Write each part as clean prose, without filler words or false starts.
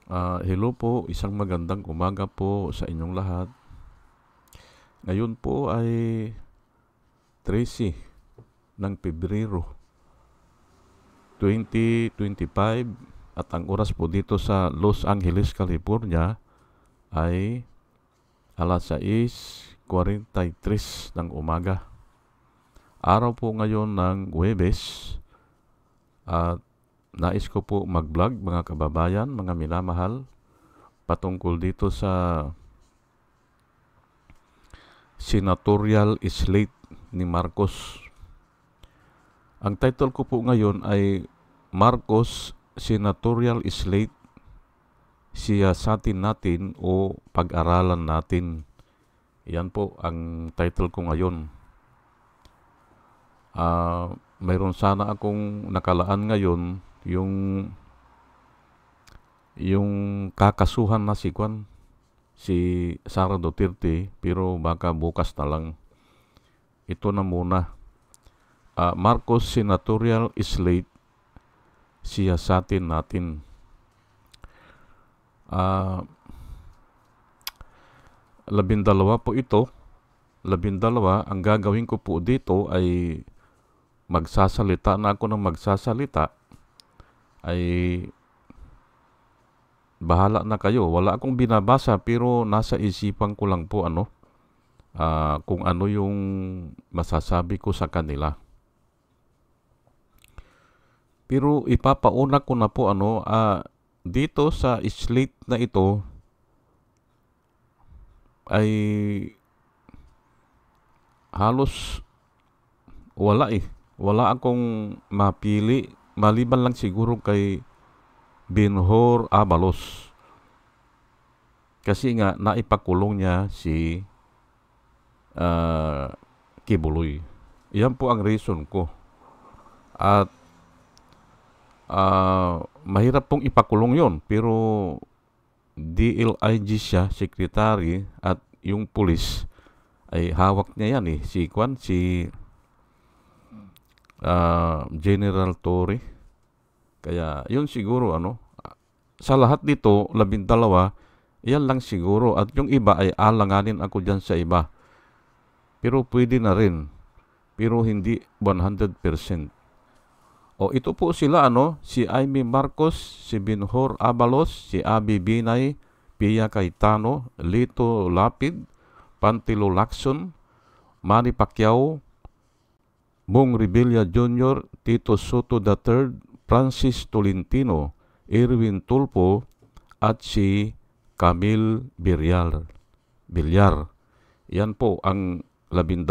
Hello po, isang magandang umaga po sa inyong lahat. Ngayon po ay 13 ng Pebrero 2025 at ang oras po dito sa Los Angeles, California ay alas 6:43 ng umaga. Araw po ngayon ng Huwebes at nais ko po mag-vlog mga kababayan, mga minamahal, patungkol dito sa senatorial slate ni Marcos. Ang title ko po ngayon ay Marcos Senatorial Slate, Siyasatin Natin o Pag-aralan Natin. Yan po ang title ko ngayon. Mayroon sana akong nakalaan ngayon yung kakasuhan na si Sara Duterte, pero baka bukas na lang. Ito na muna. Marcos Senatorial Slate, Siyasatin Natin. 12 po ito. 12. Ang gagawin ko po dito ay magsasalita na ako ng magsasalita. Ay bahala na kayo. Wala akong binabasa pero nasa isipan ko lang po kung ano yung masasabi ko sa kanila. Pero ipapauna ko na po dito sa slate na ito ay halos wala eh. Wala akong mapili maliban lang siguro kay Benhur Abalos. Kasi nga naipakulong niya si Kibuloy. Yan po ang reason ko. At mahirap pong ipakulong yon, pero DLIG siya, secretary, at yung pulis ay hawak niya yan eh. Si General Torre. Kaya yun siguro sa lahat dito 12, yan lang siguro. At yung iba ay alanganin ako dyan sa iba. Pero pwede na rin. Pero hindi 100%. Ito po sila si Amy Marcos, si Benhur Abalos, si Abby Binay, Pia Cayetano, Lito Lapid, Pantilo Lacson, Manny Pacquiao, Bong Revilla Jr., Tito Soto III, Francis Tolentino, Erwin Tulfo, at si Camille Villar. Yan po ang 12.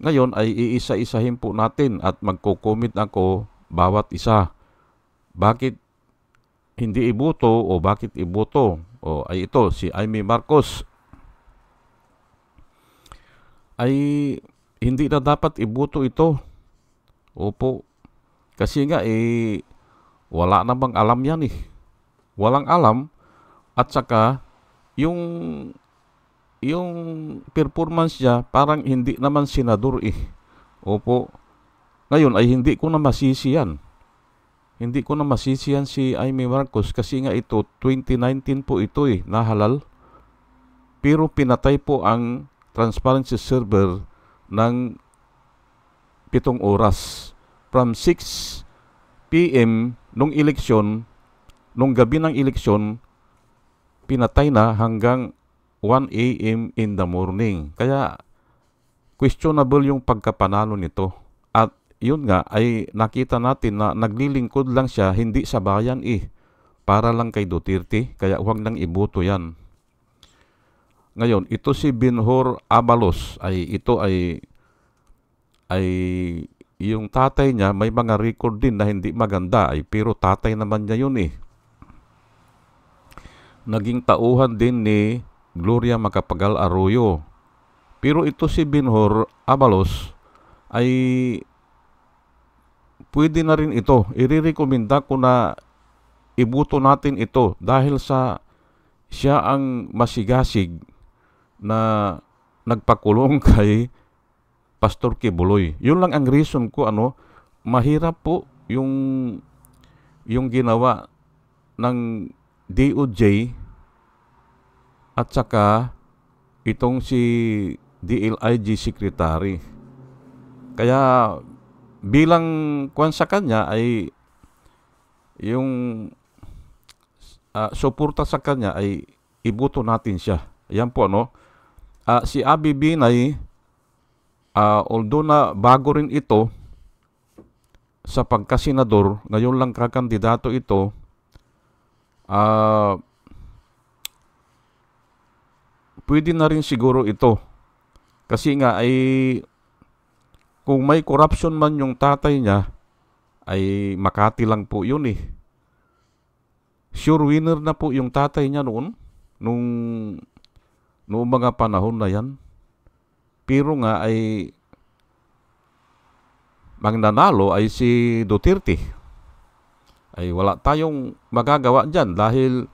Ngayon ay iisa-isahin po natin at magko-comment ako bawat isa. Bakit hindi iboto o bakit iboto? Ay ito, si Amy Marcos ay hindi na dapat iboto ito. Opo. Kasi nga wala namang alam yan eh. Walang alam. At saka yung performance niya parang hindi naman senador eh. Opo. Ngayon ay hindi ko na masisiyan. Hindi ko na masisiyan si Amy Marcos kasi nga ito 2019 po ito nahalal. Pero pinatay po ang transparency server ng 7 oras. From 6 PM nung eleksyon, nung gabi ng eleksyon, pinatay na hanggang 1 AM in the morning. Kaya questionable yung pagkapanalo nito. At yun nga ay nakita natin na naglilingkod lang siya, hindi sa bayan para lang kay Duterte. Kaya huwag nang iboto yan. Ngayon, ito si Benhur Abalos ito ay yung tatay niya may mga record din na hindi maganda pero tatay naman niya yun Naging tauhan din ni Gloria Macapagal Arroyo. Pero ito si Benhur Abalos ay pwede na rin ito. Irerekomenda ko na iboto natin ito dahil siya ang masigasig na nagpakulong kay Pastor Kibuloy. Yun lang ang reason ko mahirap po yung ginawa ng DOJ at saka itong si DLIG Secretary. Kaya bilang kwan sa kanya ay yung suporta sa kanya ay iboto natin siya. Ayan po, no? Si Abby Binay, although na bago rin ito sa pagkasenador, ngayon lang kakandidato ito, pwede na rin siguro ito. Kasi nga ay kung may corruption man yung tatay niya, ay Makati lang po yun eh. Sure winner na po yung tatay niya noon, noong mga panahon na yan. Pero nga ay magnanalo ay si Duterte. Ay wala tayong magagawa dyan dahil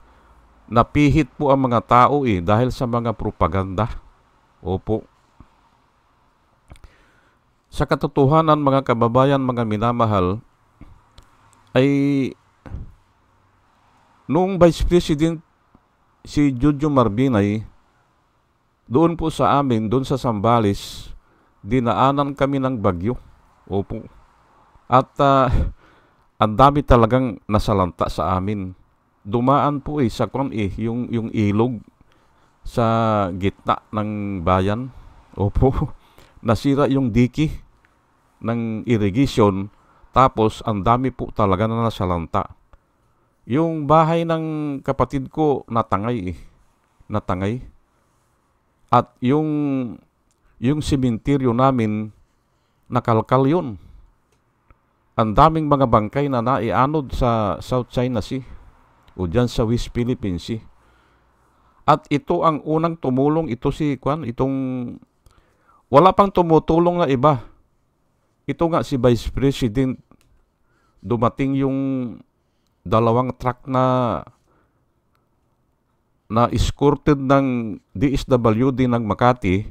napihit po ang mga tao dahil sa mga propaganda. Opo. Sa katotohanan, mga kababayan, mga minamahal, ay noong Vice President si Jojo Marbinay, doon po sa amin, doon sa Zambales, dinaanan kami ng bagyo. Opo. At ang dami talagang nasalanta sa amin. Dumaan po sa yung ilog sa gitna ng bayan. Opo. Nasira yung diki ng irrigation, tapos ang dami po talaga na nasalanta. Yung bahay ng kapatid ko natangay. At yung sementeryo namin nakalkal yun. Ang daming mga bangkay na naianod sa South China Sea o dyan sa West Philippine Sea. At ito ang unang tumulong, wala pang tumutulong na iba. Ito nga si Vice President, dumating yung 2 truck na escorted ng DSWD ng Makati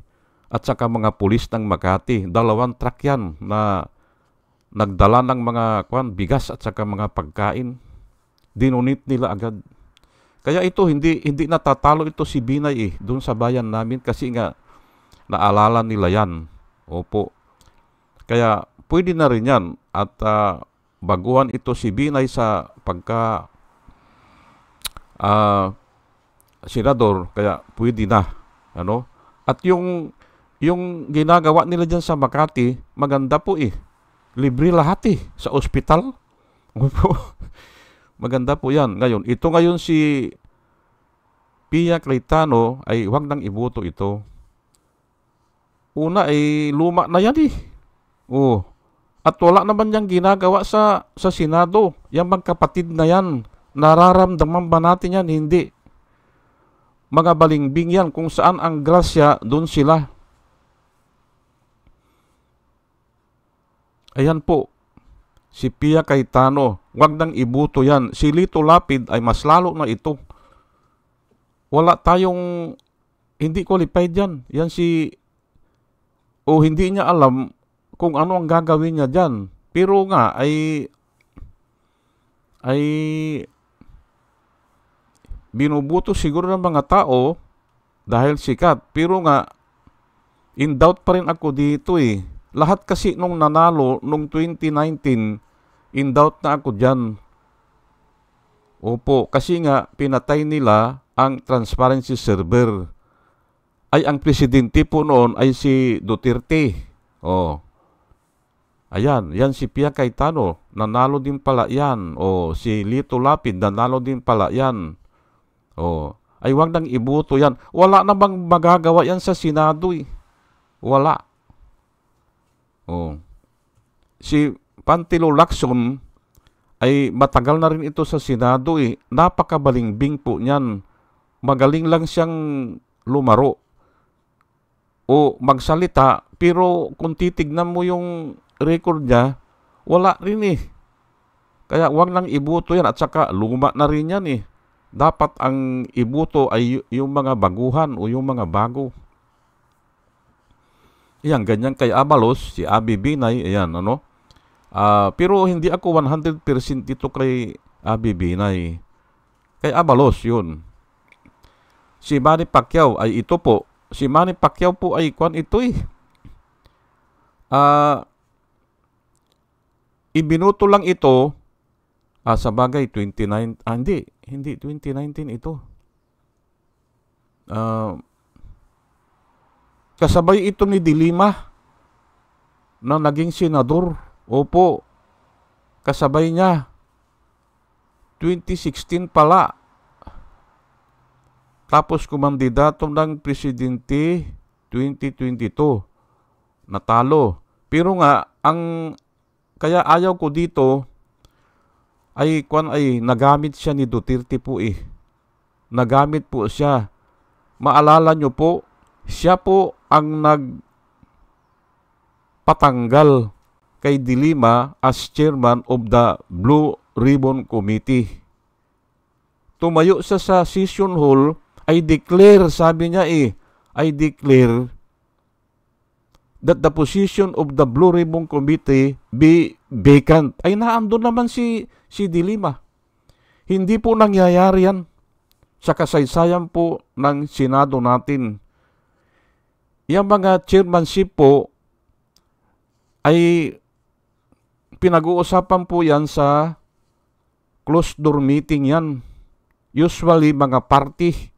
at saka mga pulis ng Makati. 2 truck yan na nagdala ng mga bigas at saka mga pagkain. Dinonate nila agad. Kaya ito, hindi natatalo ito si Binay doon sa bayan namin kasi nga naalala nila yan. Opo. Kaya pwede na rin yan at baguhan ito si Binay sa pagka senador, kaya pwede na. Ano? At yung ginagawa nila dyan sa Makati, maganda po libre lahat sa ospital. Maganda po yan. Ngayon si Pia Cayetano ay huwag nang iboto ito. Una ay luma na yan At wala naman niyang ginagawa sa Senado. Yung magkapatid na yan, nararamdaman ba natin yan? Hindi. Mga balingbing yan, kung saan ang grasya, doon sila. Ayan po, si Pia Cayetano, wag nang iboto yan. Si Lito Lapid ay mas lalo na ito. Wala tayong, hindi qualified yan. Yan hindi niya alam kung ano ang gagawin niya dyan. Pero nga ay binubuto siguro ng mga tao dahil sikat. Pero nga, in doubt pa rin ako dito Lahat kasi nung nanalo nung 2019, in doubt na ako dyan. Opo, kasi nga pinatay nila ang transparency server. Ay ang presidente po noon ay si Duterte. Ayan, yan si Pia Cayetano, nanalo din pala yan. Si Lito Lapid, nanalo din pala yan. Ay wag nang iboto yan. Wala namang magagawa yan sa Senado Wala. Si Pantilo Lacson ay matagal na rin ito sa Senado Napakabalingbing po niyan. Magaling lang siyang lumaro o magsalita, pero kung titignan mo yung record niya, wala rin Kaya wag nang iboto yan at saka luma na rin yan Dapat ang iboto ay yung mga baguhan o yung mga bago. Ayan, ganyan kay Abalos, si Abby Binay, ayan, pero hindi ako 100% dito kay Abby Binay. kay Abalos yun. Si Manny Pacquiao ay ito po. Si Manny Pacquiao po ay kwan ito eh. Ibinuto lang ito sa bagay 29 hindi 2019 ito. Kasabay ito ni Dilima na naging senador. Opo, kasabay niya. 2016 pala. Tapos kumandidato ng presidente 2022. Natalo. Pero nga, kaya ayaw ko dito ay nagamit siya ni Duterte po eh. Nagamit po siya. Maalala nyo po, siya po ang nagpatanggal kay Dilima as chairman of the Blue Ribbon Committee. Tumayo siya sa session hall, I declare, sabi niya I declare that the position of the Blue Ribbon Committee be vacant. Ay naandun naman si Dilima. Hindi po nangyayari yan sa kasaysayan po ng Senado natin. Yung mga chairmanship po ay pinag-uusapan po yan sa closed door meeting yan. Usually mga party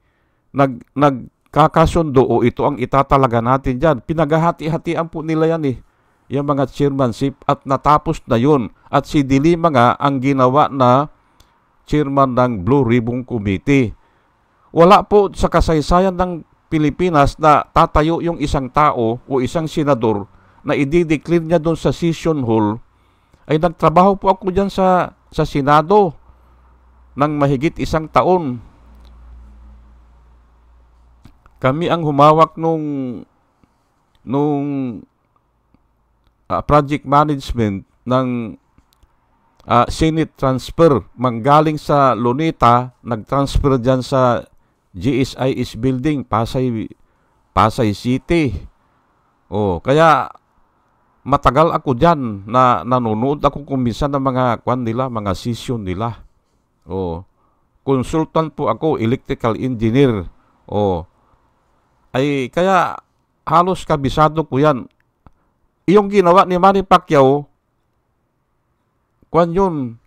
nagkakasundo o ito ang itatalaga natin dyan. Pinaghahati-hatian po nila yan eh. Yung mga chairmanship at natapos na yun. At si Dilima nga ang ginawa na chairman ng Blue Ribbon Committee. Wala po sa kasaysayan ng Pilipinas na tatayo yung isang tao o isang senador na i-declare niya doon sa session hall. Ay nagtrabaho po ako dyan sa Senado ng mahigit 1 taon. Kami ang humawak nung project management ng Senate transfer. Manggaling sa Luneta, nag-transfer dyan sa GSIS building, Pasay City. Kaya matagal ako dyan na nanonood ako kuminsan ng mga mga session nila. Consultant po ako, electrical engineer. Ay kaya halos kabisado ko yan. Yung ginawa ni Manny Pacquiao, yun,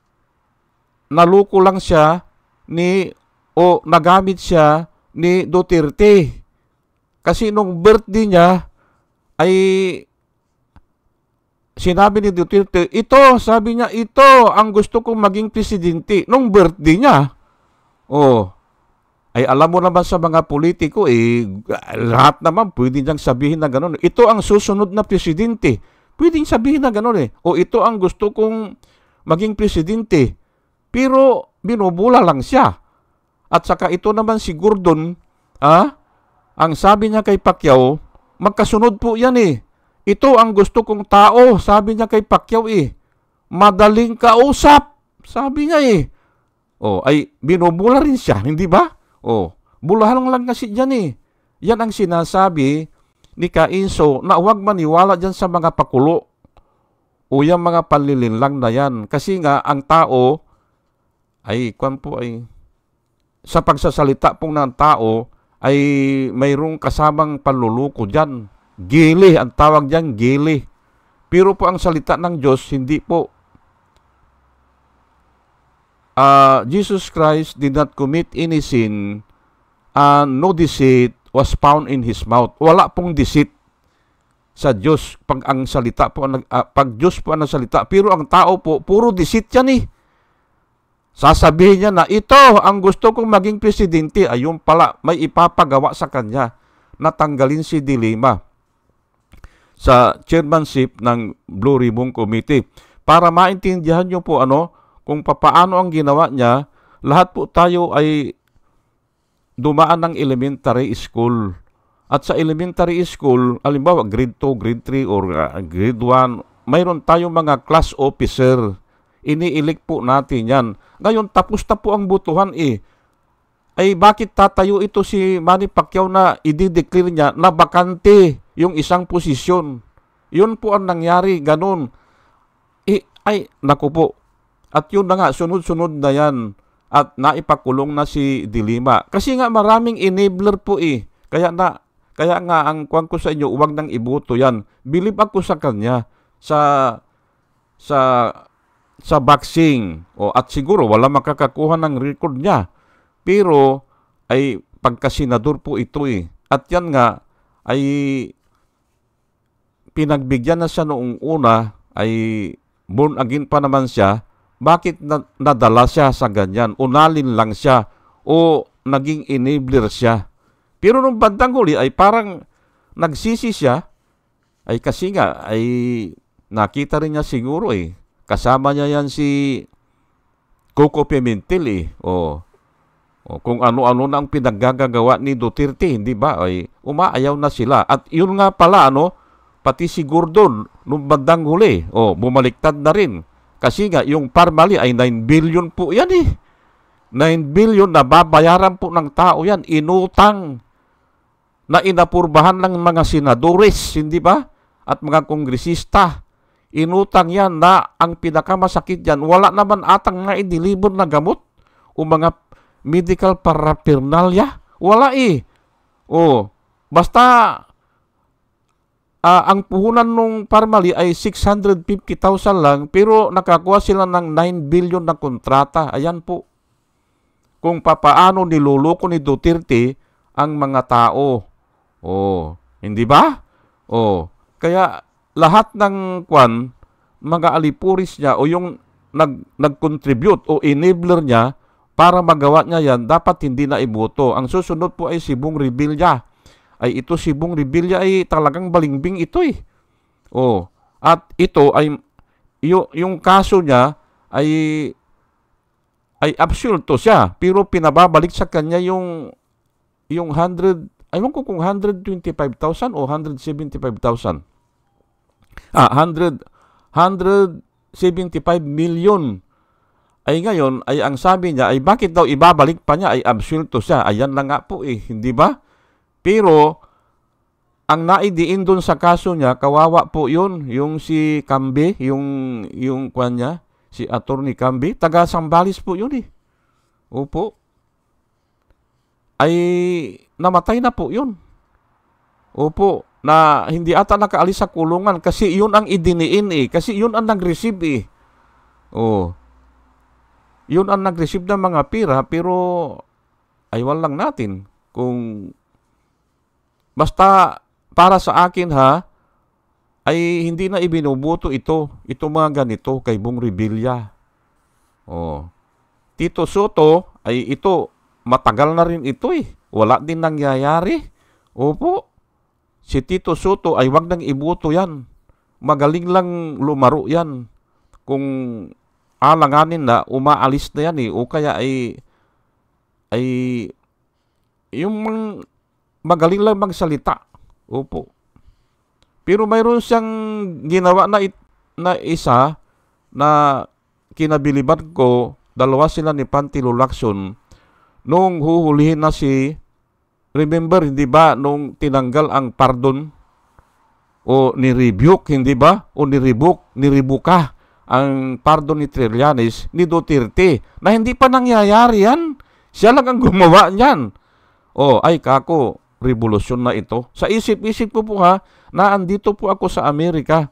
naluko lang siya nagamit siya ni Duterte. Kasi nung birthday niya ay sinabi ni Duterte, sabi niya, ito ang gusto kong maging presidente nung birthday niya. Ay alam mo naman sa mga politiko, lahat naman pwede niyang sabihin na gano'n. Ito ang susunod na presidente. Pwedeng sabihin na gano'n ito ang gusto kong maging presidente. Pero binubula lang siya. At saka ito naman si Gordon, ang sabi niya kay Pacquiao, magkasunod po yan Ito ang gusto kong tao, sabi niya kay Pacquiao madaling kausap, sabi niya ay binubula rin siya, hindi ba? Bulahan lang kasi dyan Yan ang sinasabi ni Kainso na huwag maniwala dyan sa mga pakulo o yung mga panlilinlang na yan. Kasi nga, ang tao sa pagsasalita pong ng tao ay mayroong kasamang panluluko dyan. Gili, ang tawag dyan, gili. Pero po ang salita ng Diyos, hindi po. Jesus Christ did not commit any sin, and no deceit was found in His mouth. Wala pong deceit sa Diyos pag ang salita po, pag Diyos po ang salita. Pero ang tao po, puro deceit yan Sasabihin niya na ito ang gusto kong maging presidente, ayun pala, may ipapagawa sa kanya na tanggalin si Dilima sa chairmanship ng Blue Ribbon Committee. Para maintindihan niyo po kung papaano ang ginawa niya, lahat po tayo ay dumaan ng elementary school. At sa elementary school, halimbawa grade 2, grade 3, or grade 1, mayroon tayong mga class officer. Ini-elect po natin yan. Ngayon, tapos na po ang butuhan Ay bakit tatayo ito si Manny Pacquiao na i-declare niya na bakante yung isang posisyon? Yun po ang nangyari, ganun. Naku po. At yun na nga, sunod-sunod na yan. at naipakulong na si De Lima. Kasi nga maraming enabler po eh. Kaya nga ang kuwan ko sa inyo, huwag nang iboto yan. Believe ako sa kanya sa boxing. At siguro wala makakakuha ng record niya. Pero ay pagkasenador po ito eh. At yan nga ay pinagbigyan na siya noong una, ay born again pa naman siya. Bakit nadala siya sa ganyan? Unalin lang siya o naging enabler siya. Pero nung bandang huli ay parang nagsisi siya, ay kasi nga ay nakita rin niya siguro eh. Kasama niya yan si Coco Pimentel eh. Kung ano-ano na ang pinaggagawa ni Duterte, hindi ba? Ay umaayaw na sila. At yun nga pala, pati si Gordon nung bandang huli, bumaliktad na rin. Kasi nga, yung Parmali ay 9 billion po yan eh. 9 billion na babayaran po ng tao yan. Inutang na inapurbahan ng mga senadores, hindi ba? At mga kongresista. Inutang yan na ang pinakamasakit yan. Wala naman atang nga i-deliver na gamot o mga medical paraphernalia. Wala eh. Basta ang puhunan nung Parmali ay 650,000 lang, pero nakakuha sila ng 9 billion na kontrata. Ayan po. Kung papaano niloloko ni Duterte ang mga tao. Hindi ba? Kaya lahat ng mga alipuris niya o yung nag-contribute o enabler niya para magawa niya yan, dapat hindi na iboto. Ang susunod po ay si Bong Revilla. Ay ito si Bong Revilla ay talagang balingbing ito eh. At ito ay yung kaso niya ay absulto siya, pero pinababalik sa kanya yung 100, aywan ko kung 125,000 o 175,000. 175 million. Ay ngayon, ay ang sabi niya, ay bakit daw ibabalik pa niya, ay absulto siya. Ayan na nga po eh, hindi ba? Pero, ang naidiin doon sa kaso niya, kawawa po yun, yung si Cambe, yung kwan niya, si Attorney Cambe, taga Sambales po yun eh. Opo. Ay, namatay na po yun. Opo, na hindi ata nakaalis sa kulungan kasi yun ang idiniin eh, kasi yun ang nag-receive eh. Yun ang nag-receive ng mga pira, pero aywan lang natin kung basta para sa akin ay hindi na ibinubuto ito mga ganito kay Bong Revilla. Tito Soto ay ito, matagal na rin ito eh. Wala din nangyayari. Opo, si Tito Soto ay wag nang ibuto yan. Magaling lang lumaro yan. Kung alanganin na, umaalis na yan eh. O kaya ay yung magaling lang magsalita. Opo. Pero mayroon siyang ginawa na isa na kinabiliban ko, dalawa sila ni Pantilo Lacson nung huhulihin na remember, hindi ba, nung tinanggal ang pardon o ni-rebuke, hindi ba? O ni-rebuka ang pardon ni Trillanes, ni Duterte, na hindi pa nangyayari yan. Siya lang ang gumawa niyan. Ay kako, revolusyon na ito. Sa isip-isip ko po na andito po ako sa Amerika.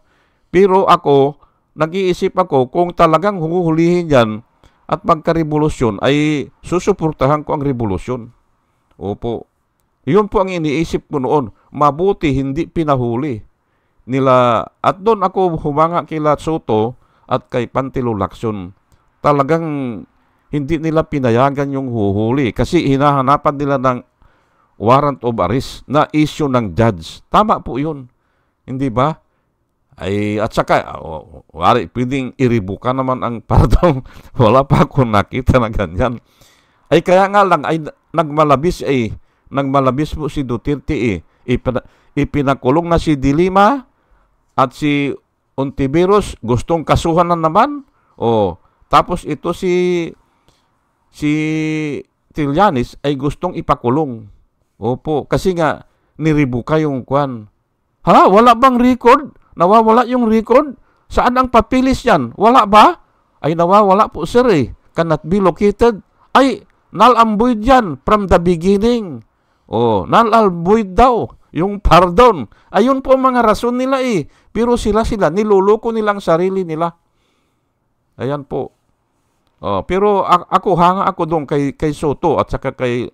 Pero ako, nag-iisip ako kung talagang huhulihin yan at magka-revolusyon, ay susuportahan ko ang revolusyon. Opo. Yun po ang iniisip ko noon. Mabuti hindi pinahuli nila. At doon ako humanga kila Soto at kay Pantilo Lacson. Talagang hindi nila pinayagan yung huhuli kasi hinahanapan nila ng warrant of arrest na issue ng judge. Tama po yun. Hindi ba? At saka, pwedeng iribuka naman ang pardon. Wala pa akong nakita na ganyan. Kaya nga lang, nagmalabis po si Duterte ipinakulong na si De Lima at si Ontiveros, gustong kasuhan na naman. Tapos ito si Trillanes ay gustong ipakulong. Opo, kasi nga niribuka yung kwan. Wala bang record? Nawawala yung record? Saan ang papilis yan? Wala ba? Ay nawawala po sir eh. Cannot be located. ay null and void yan from the beginning. Null and void daw yung pardon. Ayun po mga rason nila eh. Pero sila, niluloko nilang sarili nila. Ayan po. Pero ako, hanga ako doon kay Soto at saka kay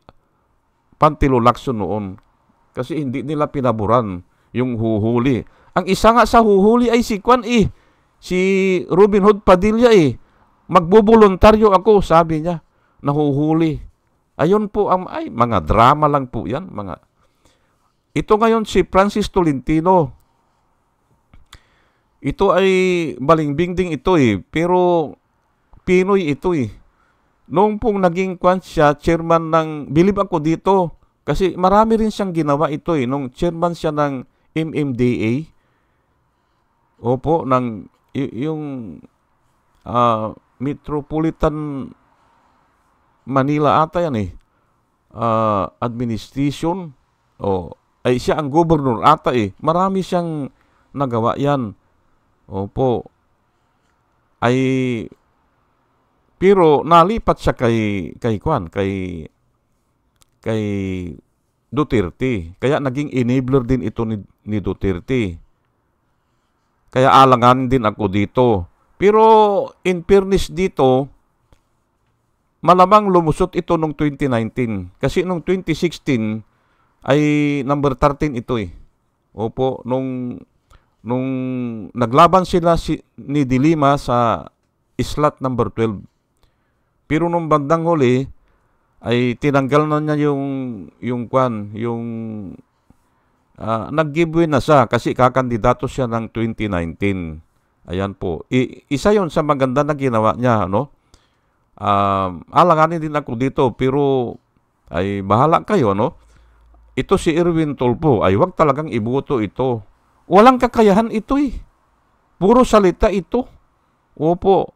Pantilo Lacson noon. Kasi hindi nila pinaboran yung huhuli. Ang isa nga sa huhuli ay si Kwan eh. Si Robin Hood Padilla eh. Magboboluntaryo ako, sabi niya. Nahuhuli. Ayun po mga drama lang po yan. Ito ngayon si Francis Tolentino. Ito ay balingbing ding ito eh. Pero Pinoy ito eh. Noong pong naging siya, chairman ng, bilib ako dito, kasi marami rin siyang ginawa ito eh. Nung chairman siya ng MMDA, yung Metropolitan Manila ata yan eh. Administration, ay siya ang governor ata eh. Marami siyang nagawa yan. Pero nalipat siya kay Duterte. Kaya naging enabler din ito ni Duterte. Kaya alanganin din ako dito. Pero in fairness dito, malamang lumusot ito noong 2019. Kasi noong 2016 ay number 13 ito eh. Nung naglaban sila ni Dilima sa slot number 12. Pero nung bandang huli ay tinanggal na niya nag-giveaway na siya kasi kakandidato siya ng 2019. Ayan po. Isa yon sa maganda na ginawa niya, no? Alanganin din ako dito pero ay bahala kayo, no? Ito si Erwin Tulfo ay wag talagang iboto ito. Walang kakayahan ito eh. Puro salita ito.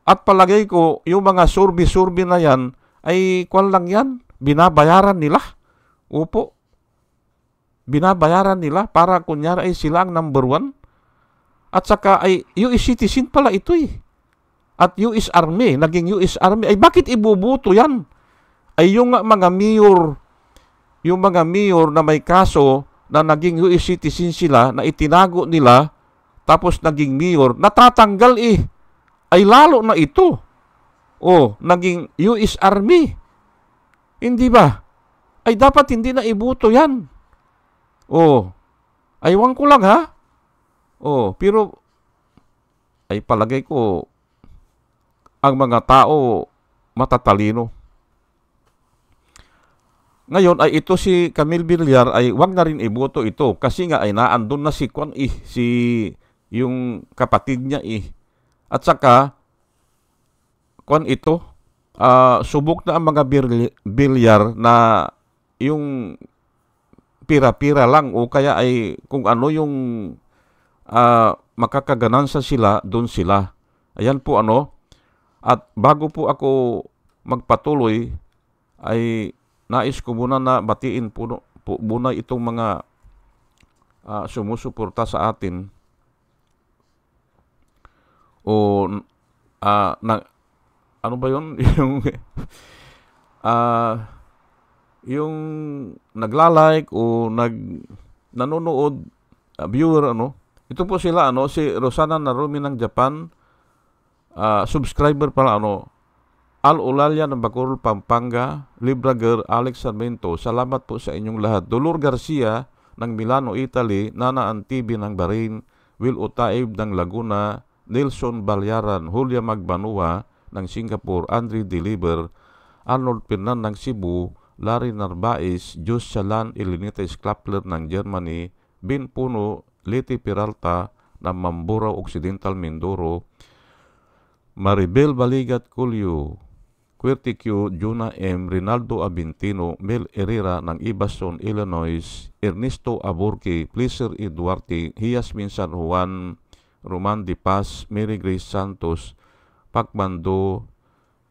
At palagay ko, yung mga survey na yan, ay kwan lang yan. Binabayaran nila. Binabayaran nila para kunyari ay sila ang number 1. At saka ay US citizen pala ito eh. At US Army, naging US Army. Ay bakit ibubuto yan? Ay yung mga mayor na may kaso na naging US citizen sila, na itinago nila, tapos naging mayor, natatanggal eh. Ay lalo na ito. Naging US Army. Hindi ba? Ay dapat hindi na ibuto yan. Aywan ko lang ha. Pero ay palagay ko ang mga tao matatalino. Ngayon ay ito si Camille Villar ay wag na rin iboto ito kasi nga ay naandun na si Kwan yung kapatid niya eh. At saka Kwan ito subok na ang mga Villar na yung pira-pira lang o kaya ay kung ano yung makakaganansa sila, doon sila. Ayan po At bago po ako magpatuloy ay nais ko muna na batiin po muna itong mga sumusuporta sa atin ano ba yun? yung nagla-like o nanonood viewer ito po sila si Rosana Narumi ng Japan, subscriber pala Al Olalia ng Bacolod, Pampanga, Librager, Alex Sarmiento, salamat po sa inyong lahat. Dolor Garcia ng Milano, Italy, Nana Antibi ng Bahrain, Will Utaib ng Laguna, Nelson Balyaran, Julia Magbanua ng Singapore, Andre Deliver, Arnold Pernan ng Cebu, Larry Narvaez, Jus Chalan, Elenita Sklapler ng Germany, Bin Puno, Leti Peralta ng Mamburao Occidental, Mindoro, Maribel Baligat Culio, Querticio, Juna M., Rinaldo Abintino, Mel Herrera ng Ibason, Illinois, Ernesto Aburque, Pleaser E. Duarte, Hiasmin San Juan, Roman Di Paz, Mary Grace Santos, Pacmando,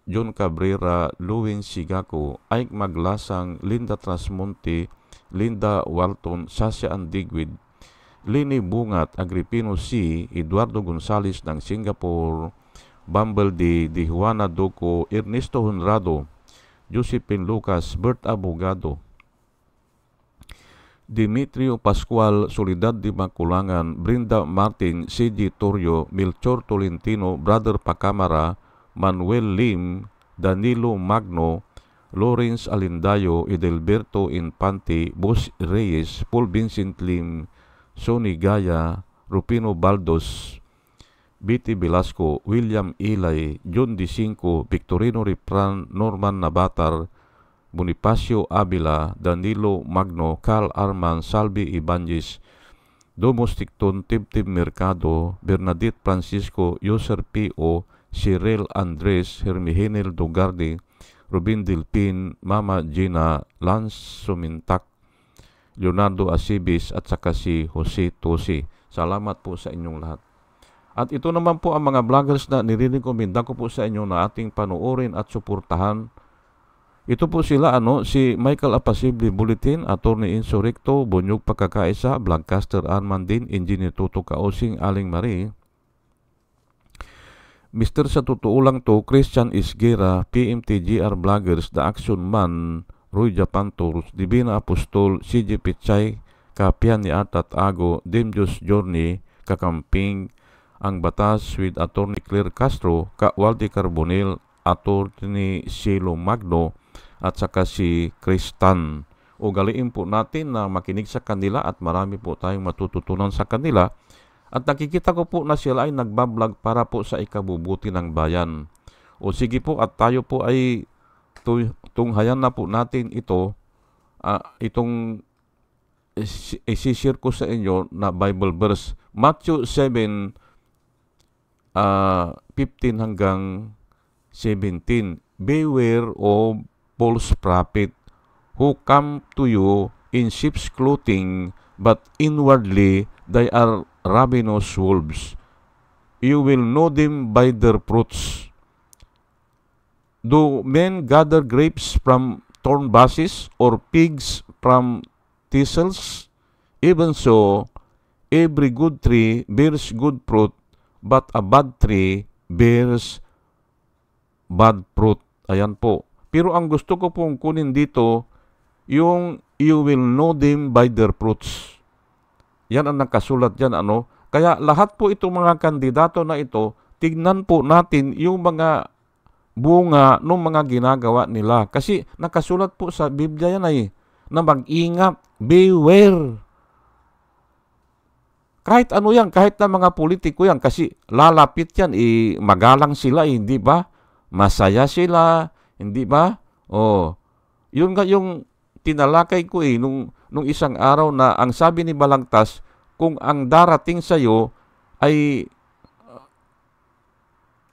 John Cabrera, Luwin Sigako, Ike Maglasang, Linda Trasmonte, Linda Walton, Sasha Andigwid, Lini Bungat, Agripino C., Eduardo Gonzales ng Singapore, Bumble de Juana Doco, Ernesto Honrado, Josephine Lucas, Bert Abogado, Dimitrio Pascual, Soledad de Maculangan, Brenda Martin, C.G. Torrio, Melchor Tolentino, Brother Pacamara, Manuel Lim, Danilo Magno, Lawrence Alindayo, Edelberto Infante, Boss Reyes, Paul Vincent Lim, Sonny Gaya, Rupino Baldos, Betty Velasco, William Ilay, John D. Victorino Ripran, Norman Nabatar, Bonifacio Avila, Danilo Magno, Carl Arman, Salvi Ibanez, Domos Ticton, Tibtib Mercado, Bernadette Francisco, Yoser P.O., Cyril Andres, Hermihenel Dogardi, Rubin Dilpin, Mama Gina, Lance Sumintak, Leonardo Asibis, at saka si Jose Tosi. Salamat po sa inyong lahat. At ito naman po ang mga vloggers na nirirekomenda ko po sa inyo na ating panoorin at suportahan. Ito po sila, si Michael Apasible Bulletin, Attorney Insurrecto, Bunyog Pagkakaisa, Vlogcaster Armandin, Engineer Tuto Kaosing, Aling Marie, Mr. Sa Totoo Lang To, Christian Isguera, PMTGR Vloggers, The Action Man, Roy Japan Tours, Divina Apostol, CJ Pichay, Kapian ni Atat Ago, Demjos Journey, Kakamping, Ang Batas with Attorney Claire Castro, Waldi Carbonel, Attorney Silo Magno, at saka si Kristan. Ugaliin po natin na makinig sa kanila at marami po tayong matututunan sa kanila. At nakikita ko po na sila ay nagbablog para po sa ikabubuti ng bayan. O sige po, at tayo po ay tunghayan na po natin ito, itong isishare ko sa inyo na Bible verse. Matthew 7, 15 hanggang 17. Beware of false prophet who come to you in sheep's clothing, but inwardly they are ravenous wolves. You will know them by their fruits. Do men gather grapes from thorn bushes, or figs from thistles? Even so, every good tree bears good fruit, but a bad tree bears bad fruit. Ayan po. Pero ang gusto ko pong kunin dito, yung you will know them by their fruits. Yan ang nakasulat dyan, Kaya lahat po itong mga kandidato na ito, tignan po natin yung mga bunga ng mga ginagawa nila. Kasi nakasulat po sa Biblia yan na mag-ingat, beware. Kahit ano yan, kahit na mga politiko yan, kasi lalapit yan, magalang sila, hindi ba? Masaya sila, hindi ba? Yun nga yung tinalakay ko nung isang araw na ang sabi ni Balagtas, kung ang darating sa iyo ay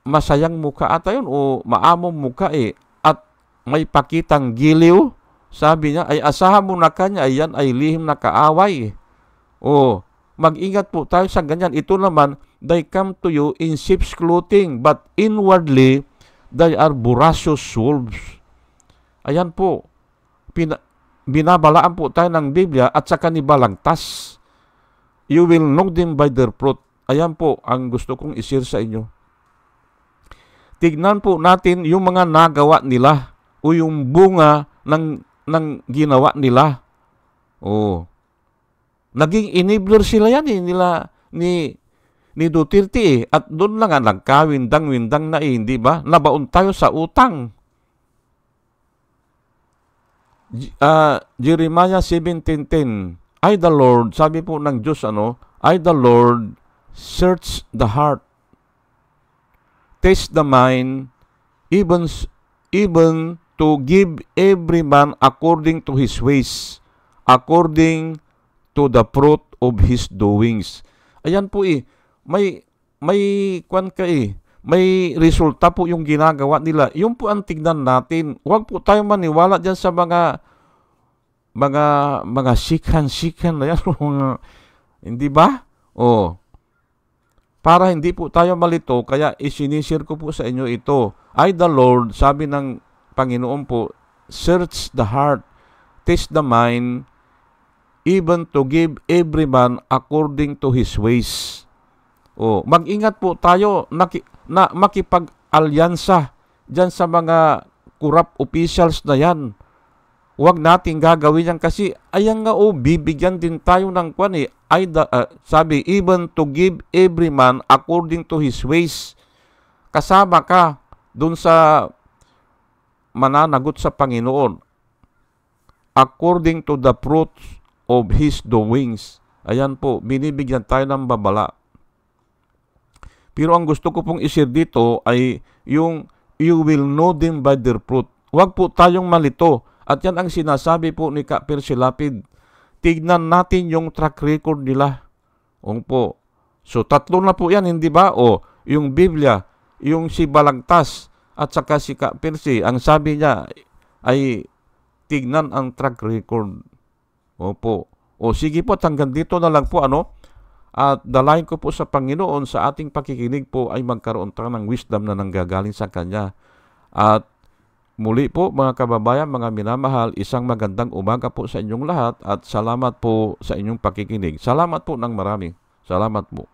masayang mukha ata yun o maamong mukha at may pakitang giliw, sabi niya, ay asahan mo na kanya, yan ay lihim na kaaway. Mag-ingat po tayo sa ganyan. Ito naman, they come to you in sheep's clothing, but inwardly they are voracious wolves. Ayan po, binabalaan po tayo ng Biblia at saka ni Balagtas. You will know them by their fruit. Ayan po ang gusto kong i-share sa inyo. Tignan po natin yung mga nagawa nila o yung bunga ng ginawa nila. Naging enabler sila yan ni Duterte at doon lang nagkawindang-windang na hindi ba? Nabaon tayo sa utang. Jeremiah 17:10, I the Lord, sabi po ng Diyos, I the Lord search the heart, taste the mind, even to give every man according to his ways, according to the fruit of his doings. Ayan po may resulta po yung ginagawa nila. Yung po ang tignan natin. Huwag po tayo maniwala dyan sa mga sikan na yan. Hindi ba? Para hindi po tayo malito, kaya isinisir ko po sa inyo ito. I the Lord, sabi ng Panginoon po, search the heart, taste the mind, even to give every man according to his ways. Mag-ingat po tayo na makipag-alyansa dyan sa mga corrupt officials na yan. Huwag nating gagawin yan kasi ayan nga bibigyan din tayo ng kwan eh. Sabi, even to give every man according to his ways. Kasama ka dun sa mananagot sa Panginoon. According to the fruits of his doings. Ayan po, binibigyan tayo ng babala. Pero ang gusto ko pong isir dito ay yung you will know them by their fruit. Huwag po tayong malito. At yan ang sinasabi po ni Ka Percy Lapid. Tignan natin yung track record nila. Po. So, tatlo na po yan, hindi ba? Yung Biblia, yung si Balagtas, at saka si Ka Percy. Ang sabi niya ay tignan ang track record. Opo. Sige po, hanggang dito na lang po, At dalayan ko po sa Panginoon sa ating pakikinig po ay magkaroon tayo ng wisdom na nanggagaling sa Kanya. At muli po mga kababayan, mga minamahal, isang magandang umaga po sa inyong lahat at salamat po sa inyong pakikinig. Salamat po ng marami. Salamat po.